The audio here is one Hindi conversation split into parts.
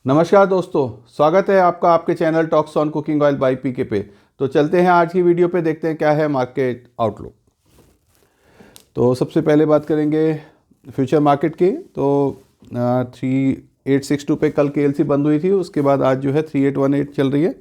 नमस्कार दोस्तों, स्वागत है आपका आपके channel talks on cooking oil by PK पे। तो चलते हैं आज की वीडियो पे, देखते हैं क्या है मार्केट आउटलुक। तो सबसे पहले बात करेंगे फ्यूचर मार्केट की। तो 3862 पे कल केएलसी बंद हुई थी, उसके बाद आज जो है 3818 चल रही है।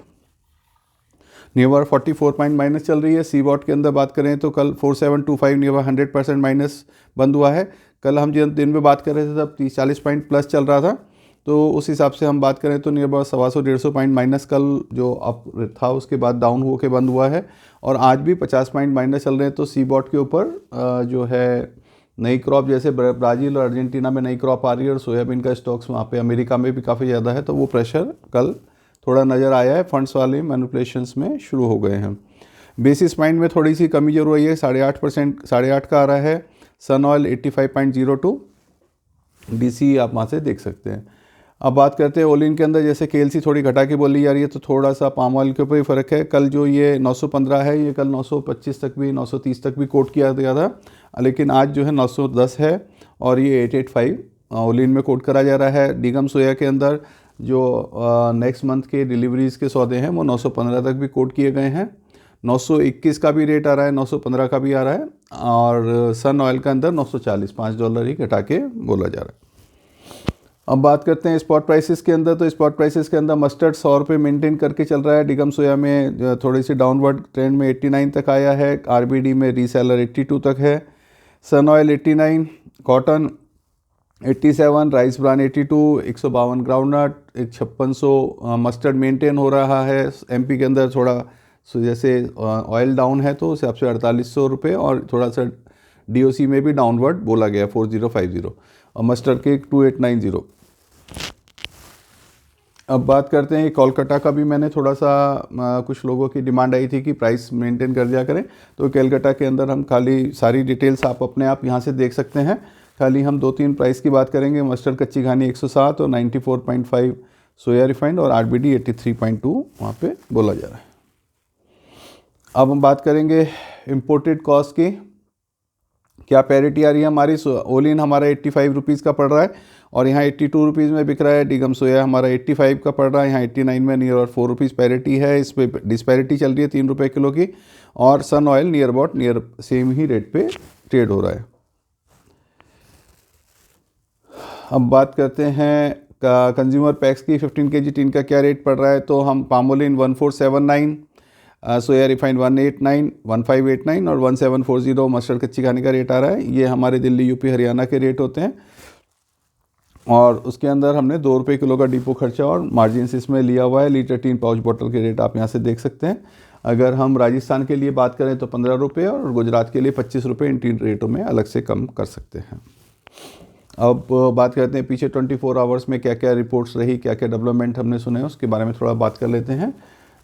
नियर 44 पॉइंट माइनस चल रही है। सी बॉट के अंदर बात करें तो कल 4725 नियर 100% माइनस बंद हुआ है। कल हम जिन दिन में बात कर रहे थे तब 40 पॉइंट प्लस चल रहा था, तो उस हिसाब से हम बात करें तो नियर अबाउट 125-150 पॉइंट माइनस कल जो अप था उसके बाद डाउन हो के बंद हुआ है। और आज भी 50 पॉइंट माइनस चल रहे हैं। तो सी बॉट के ऊपर जो है नई क्रॉप, जैसे ब्राज़ील और अर्जेंटीना में नई क्रॉप आ रही है और सोयाबीन का स्टॉक्स वहाँ पे अमेरिका में भी काफ़ी ज़्यादा है, तो वो प्रेशर कल थोड़ा नज़र आया है। फंड्स वाले मैनिपुलेशंस में शुरू हो गए हैं। बेसिस पॉइंट में थोड़ी सी कमी जरूर हुई है, 8.5% का आ रहा है। सन ऑयल 85.02, डीसी आप वहाँ से देख सकते हैं। अब बात करते हैं ओलिन के अंदर, जैसे केएलसी थोड़ी घटा के बोली जा रही है, तो थोड़ा सा पाम ऑयल के ऊपर ही फ़र्क है। कल जो ये 915 है, ये कल 925 तक भी 930 तक भी कोट किया गया था, लेकिन आज जो है 910 है और ये 885 ओलिन में कोट करा जा रहा है। डीगम सोया के अंदर जो नेक्स्ट मंथ के डिलीवरीज़ के सौदे हैं वो 915 तक भी कोट किए गए हैं। 921 का भी रेट आ रहा है, 915 का भी आ रहा है। और सन ऑयल के अंदर 940, $5 ही घटा के बोला जा रहा है। अब बात करते हैं स्पॉट प्राइसेस के अंदर। तो स्पॉट प्राइसेस के अंदर मस्टर्ड 100 रुपये मेनटेन करके चल रहा है। डिगम सोया में थोड़ी सी डाउनवर्ड ट्रेंड में 89 तक आया है। आरबीडी में रीसेलर 82 तक है। Sun oil 89, cotton 87, rice bran 82, 152 groundnut, 5600 mustard maintain हो रहा है। एमपी के अंदर थोड़ा जैसे ऑयल डाउन है तो उस हिसाब से 4800 रुपये, और थोड़ा सा डीओसी में भी डाउनवर्ड बोला गया 4050, और मस्टर्ड के 2890। अब बात करते हैं कोलकाता का भी। मैंने थोड़ा सा कुछ लोगों की डिमांड आई थी कि प्राइस मेंटेन कर दिया करें, तो कोलकाता के अंदर हम खाली सारी डिटेल्स आप अपने आप यहाँ से देख सकते हैं। खाली हम 2-3 प्राइस की बात करेंगे। मस्टर्ड कच्ची घानी 107 और 94.5 सोया रिफाइंड, और आरबीडी 83.2 वहाँ पे बोला जा रहा है। अब हम बात करेंगे इम्पोर्टेड कॉस्ट की, क्या पैरिटी आ रही है हमारी। ओलिन हमारा 85 रुपीज़ का पड़ रहा है और यहाँ 82 रुपीज़ में बिक रहा है। डिगम सोया हमारा 85 का पड़ रहा है, यहाँ 89 में नियर और 4 रुपीज़ पैरिटी है। इस पर डिस्पैरिटी चल रही है 3 रुपये किलो की। और सन ऑयल नियर सेम ही रेट पे ट्रेड हो रहा है। अब बात करते हैं कंज्यूमर पैक्स की। 15 kg टिन का क्या रेट पड़ रहा है। तो हम पामोलिन 1479, सोया रिफाइंड 189, 1589 और 1740 मस्टर्ड कच्ची घानी का रेट आ रहा है। ये हमारे दिल्ली, यूपी, हरियाणा के रेट होते हैं। और उसके अंदर हमने 2 रुपये किलो का डिपो खर्चा और मार्जिन इसमें लिया हुआ है। लीटर टीन पाउच बॉटल के रेट आप यहाँ से देख सकते हैं। अगर हम राजस्थान के लिए बात करें तो 15 रुपये, और गुजरात के लिए 25 रुपये इन तीन रेटों में अलग से कम कर सकते हैं। अब बात करते हैं पीछे 24 आवर्स में क्या क्या रिपोर्ट्स रही, क्या क्या डेवलपमेंट हमने सुने, उसके बारे में थोड़ा बात कर लेते हैं।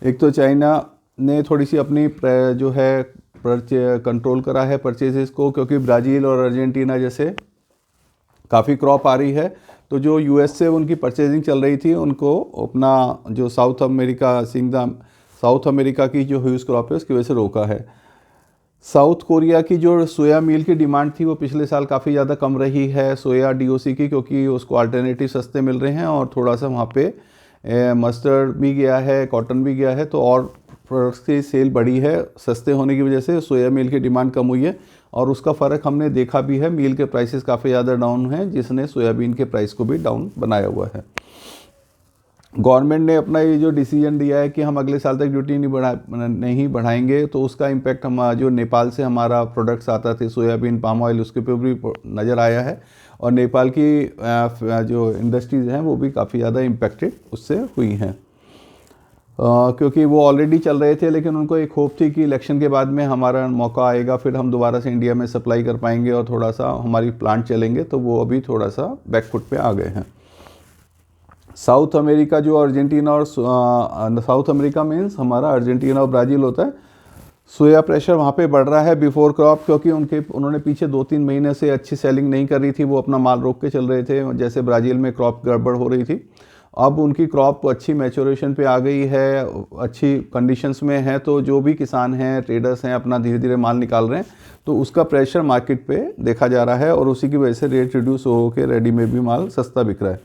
एक तो चाइना ने थोड़ी सी अपनी जो है कंट्रोल करा है परचेजेस को, क्योंकि ब्राज़ील और अर्जेंटीना जैसे काफ़ी क्रॉप आ रही है, तो जो यूएस से उनकी परचेजिंग चल रही थी उनको अपना जो साउथ अमेरिका की जो ह्यूज क्रॉप है उसकी वजह से रोका है। साउथ कोरिया की जो सोया मील की डिमांड थी वो पिछले साल काफ़ी ज़्यादा कम रही है सोया डीओसी की, क्योंकि उसको अल्टरनेटिव सस्ते मिल रहे हैं और थोड़ा सा वहाँ पे मस्टर्ड भी गया है, कॉटन भी गया है, तो और प्रोडक्ट्स की सेल बढ़ी है। सस्ते होने की वजह से सोया मील की डिमांड कम हुई है, और उसका फ़र्क हमने देखा भी है। मील के प्राइसेस काफ़ी ज़्यादा डाउन हैं, जिसने सोयाबीन के प्राइस को भी डाउन बनाया हुआ है। गवर्नमेंट ने अपना ये जो डिसीजन दिया है कि हम अगले साल तक ड्यूटी नहीं बढ़ाएंगे, तो उसका इम्पैक्ट हम जो नेपाल से हमारा प्रोडक्ट्स आता थे सोयाबीन, पाम ऑयल, उसके ऊपर भी नज़र आया है। और नेपाल की जो इंडस्ट्रीज़ हैं वो भी काफ़ी ज़्यादा इम्पैक्टेड उससे हुई हैं, क्योंकि वो ऑलरेडी चल रहे थे, लेकिन उनको एक होप थी कि इलेक्शन के बाद में हमारा मौका आएगा, फिर हम दोबारा से इंडिया में सप्लाई कर पाएंगे और थोड़ा सा हमारी प्लांट चलेंगे, तो वो अभी थोड़ा सा बैकफुट पे आ गए हैं। साउथ अमेरिका जो अर्जेंटीना और साउथ अमेरिका मीन्स हमारा अर्जेंटीना और ब्राज़ील होता है, सोया प्रेशर वहाँ पे बढ़ रहा है बिफोर क्रॉप, क्योंकि उन्होंने पीछे 2-3 महीने से अच्छी सेलिंग नहीं कर रही थी, वो अपना माल रोक के चल रहे थे। जैसे ब्राज़ील में क्रॉप गड़बड़ हो रही थी, अब उनकी क्रॉप अच्छी मैच्योरेशन पे आ गई है, अच्छी कंडीशंस में है, तो जो भी किसान हैं, ट्रेडर्स हैं, अपना धीरे धीरे माल निकाल रहे हैं, तो उसका प्रेशर मार्केट पे देखा जा रहा है, और उसी की वजह से रेट रिड्यूस हो के रेडी में भी माल सस्ता बिक रहा है।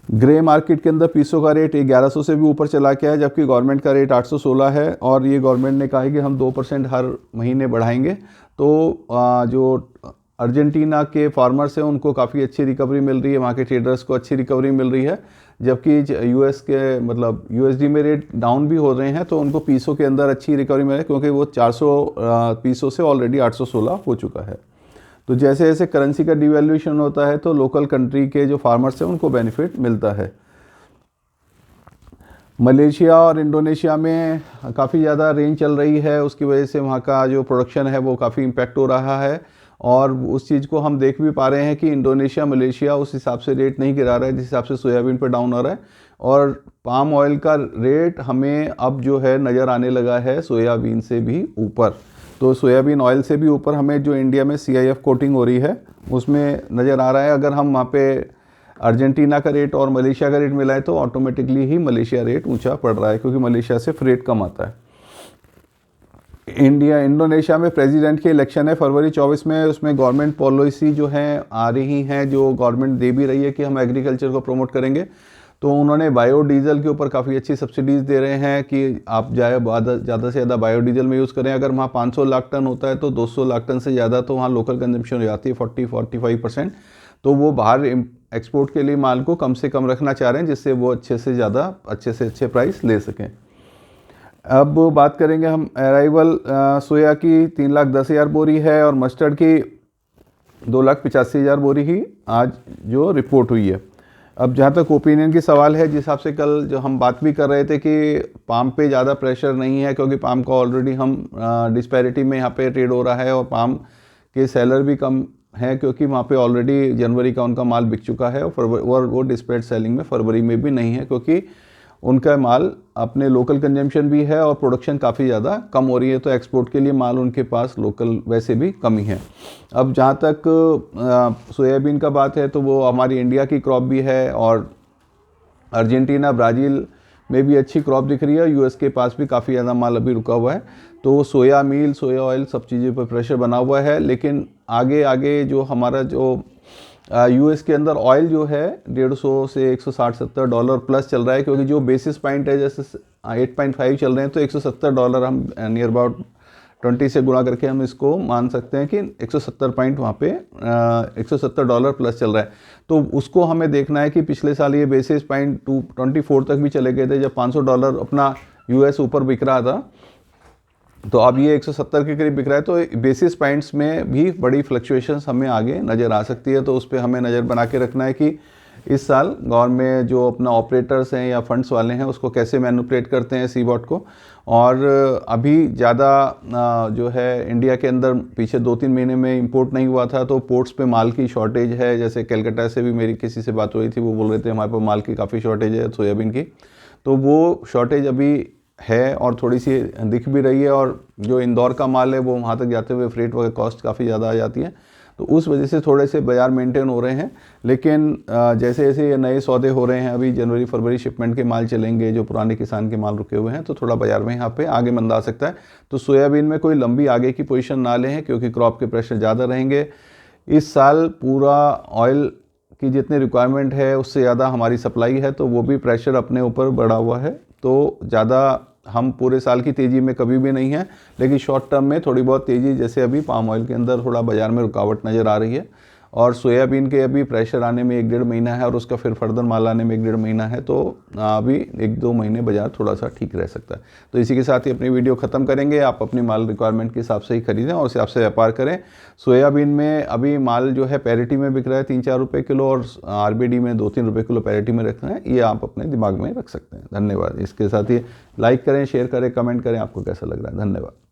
ग्रे मार्केट के अंदर पीसो का रेट 1100 से भी ऊपर चला गया है, जबकि गवर्नमेंट का रेट 816 है और ये गवर्नमेंट ने कहा है कि हम 2% हर महीने बढ़ाएंगे। तो जो अर्जेंटीना के फार्मर्स हैं उनको काफ़ी अच्छी रिकवरी मिल रही है, वहाँ के ट्रेडर्स को अच्छी रिकवरी मिल रही है, जबकि यूएस के मतलब यूएसडी में रेट डाउन भी हो रहे हैं तो उनको पीसो के अंदर अच्छी रिकवरी मिल रही है, क्योंकि वो 400 पीसो से ऑलरेडी 816 हो चुका है। तो जैसे जैसे करेंसी का डिवैल्यूएशन होता है तो लोकल कंट्री के जो फार्मर्स हैं उनको बेनिफिट मिलता है। मलेशिया और इंडोनेशिया में काफ़ी ज़्यादा रेंज चल रही है, उसकी वजह से वहाँ का जो प्रोडक्शन है वो काफ़ी इम्पैक्ट हो रहा है और उस चीज़ को हम देख भी पा रहे हैं कि इंडोनेशिया मलेशिया उस हिसाब से रेट नहीं गिरा रहा है जिस हिसाब से सोयाबीन पर डाउन हो रहा है। और पाम ऑयल का रेट हमें अब जो है नज़र आने लगा है सोयाबीन से भी ऊपर। तो सोयाबीन ऑयल से भी ऊपर हमें जो इंडिया में CIF कोटिंग हो रही है उसमें नज़र आ रहा है। अगर हम वहाँ पे अर्जेंटीना का रेट और मलेशिया का रेट मिलाएं तो ऑटोमेटिकली ही मलेशिया रेट ऊंचा पड़ रहा है, क्योंकि मलेशिया से फ्रेट कम आता है। इंडोनेशिया में प्रेसिडेंट के इलेक्शन है फरवरी 24 में, उसमें गवर्नमेंट पॉलिसी जो है आ रही हैं, जो गवर्नमेंट दे भी रही है कि हम एग्रीकल्चर को प्रमोट करेंगे। तो उन्होंने बायोडीजल के ऊपर काफ़ी अच्छी सब्सिडीज़ दे रहे हैं कि आप ज़्यादा से ज़्यादा बायोडीजल में यूज़ करें। अगर वहाँ 500 लाख टन होता है तो 200 लाख टन से ज़्यादा तो वहाँ लोकल कंजम्पशन हो जाती है 40-45%। तो वो बाहर एक्सपोर्ट के लिए माल को कम से कम रखना चाह रहे हैं, जिससे वो अच्छे से अच्छे प्राइस ले सकें। अब बात करेंगे हम अराइवल सोया की 3,10,000 बोरी है और मस्टर्ड की 2,85,000 बोरी ही आज जो रिपोर्ट हुई है। अब जहाँ तक ओपिनियन की सवाल है, जिस हिसाब से कल जो हम बात भी कर रहे थे कि पाम पे ज़्यादा प्रेशर नहीं है, क्योंकि पाम का ऑलरेडी हम डिस्पैरिटी में यहाँ पे ट्रेड हो रहा है और पाम के सेलर भी कम हैं, क्योंकि वहाँ पे ऑलरेडी जनवरी का उनका माल बिक चुका है और वो डिस्पैच सेलिंग में फरवरी में भी नहीं है, क्योंकि उनका माल अपने लोकल कंजम्पशन भी है और प्रोडक्शन काफ़ी ज़्यादा कम हो रही है, तो एक्सपोर्ट के लिए माल उनके पास लोकल वैसे भी कमी है। अब जहाँ तक सोयाबीन का बात है तो वो हमारी इंडिया की क्रॉप भी है और अर्जेंटीना ब्राज़ील में भी अच्छी क्रॉप दिख रही है, यूएस के पास भी काफ़ी ज़्यादा माल अभी रुका हुआ है। तो सोया मील, सोया ऑयल सब चीज़ों पर प्रेशर बना हुआ है, लेकिन आगे जो हमारा जो यूएस के अंदर ऑयल जो है 150 से 160-70 डॉलर प्लस चल रहा है, क्योंकि जो बेसिस पॉइंट है जैसे 8.5 चल रहे हैं तो 170 डॉलर हम नियर अबाउट 20 से गुणा करके हम इसको मान सकते हैं कि 170 पॉइंट वहाँ पे 170 डॉलर प्लस चल रहा है। तो उसको हमें देखना है कि पिछले साल ये बेसिस पॉइंट 224 तक भी चले गए थे जब 500 डॉलर अपना यूएस ऊपर बिक रहा था, तो अब ये 170 के करीब बिक रहा है। तो बेसिस पॉइंट्स में भी बड़ी फ्लक्चुएशंस हमें आगे नज़र आ सकती है, तो उस पर हमें नज़र बना के रखना है कि इस साल गवर्नमेंट जो अपना ऑपरेटर्स हैं या फंड्स वाले हैं उसको कैसे मैनिपुलेट करते हैं सीबॉट को। और अभी ज़्यादा जो है इंडिया के अंदर पीछे 2-3 महीने में इंपोर्ट नहीं हुआ था, तो पोर्ट्स पे माल की शॉर्टेज है। जैसे कलकत्ता से भी मेरी किसी से बात हो रही थी, वो बोल रहे थे हमारे पास माल की काफ़ी शॉर्टेज है सोयाबीन की, तो वो शॉर्टेज अभी है और थोड़ी सी दिख भी रही है। और जो इंदौर का माल है वो वहाँ तक जाते हुए फ्रेट वगैरह कॉस्ट काफ़ी ज़्यादा आ जाती है, तो उस वजह से थोड़े से बाज़ार मेंटेन हो रहे हैं। लेकिन जैसे जैसे ये नए सौदे हो रहे हैं, अभी जनवरी फरवरी शिपमेंट के माल चलेंगे, जो पुराने किसान के माल रुके हुए हैं, तो थोड़ा बाज़ार में यहाँ पे आगे मंदा आ सकता है। तो सोयाबीन में कोई लंबी आगे की पोजीशन ना लें, क्योंकि क्रॉप के प्रेशर ज़्यादा रहेंगे। इस साल पूरा ऑयल की जितनी रिक्वायरमेंट है उससे ज़्यादा हमारी सप्लाई है, तो वो भी प्रेशर अपने ऊपर बढ़ा हुआ है। तो ज़्यादा हम पूरे साल की तेज़ी में कभी भी नहीं है, लेकिन शॉर्ट टर्म में थोड़ी बहुत तेज़ी, जैसे अभी पाम ऑयल के अंदर थोड़ा बाज़ार में रुकावट नज़र आ रही है और सोयाबीन के अभी प्रेशर आने में 1-1.5 महीना है और उसका फिर फर्दर माल आने में 1-1.5 महीना है, तो अभी 1-2 महीने बाज़ार थोड़ा सा ठीक रह सकता है। तो इसी के साथ ही अपनी वीडियो ख़त्म करेंगे। आप अपनी माल रिक्वायरमेंट के हिसाब से ही खरीदें और उस हिसाब से व्यापार करें। सोयाबीन में अभी माल जो है पैरिटी में बिक रहा है 3-4 रुपये किलो और आरबीडी में 2-3 रुपये किलो पैरिटी में रखना है, ये आप अपने दिमाग में रख सकते हैं। धन्यवाद। इसके साथ ही लाइक करें, शेयर करें, कमेंट करें, आपको कैसा लग रहा है। धन्यवाद।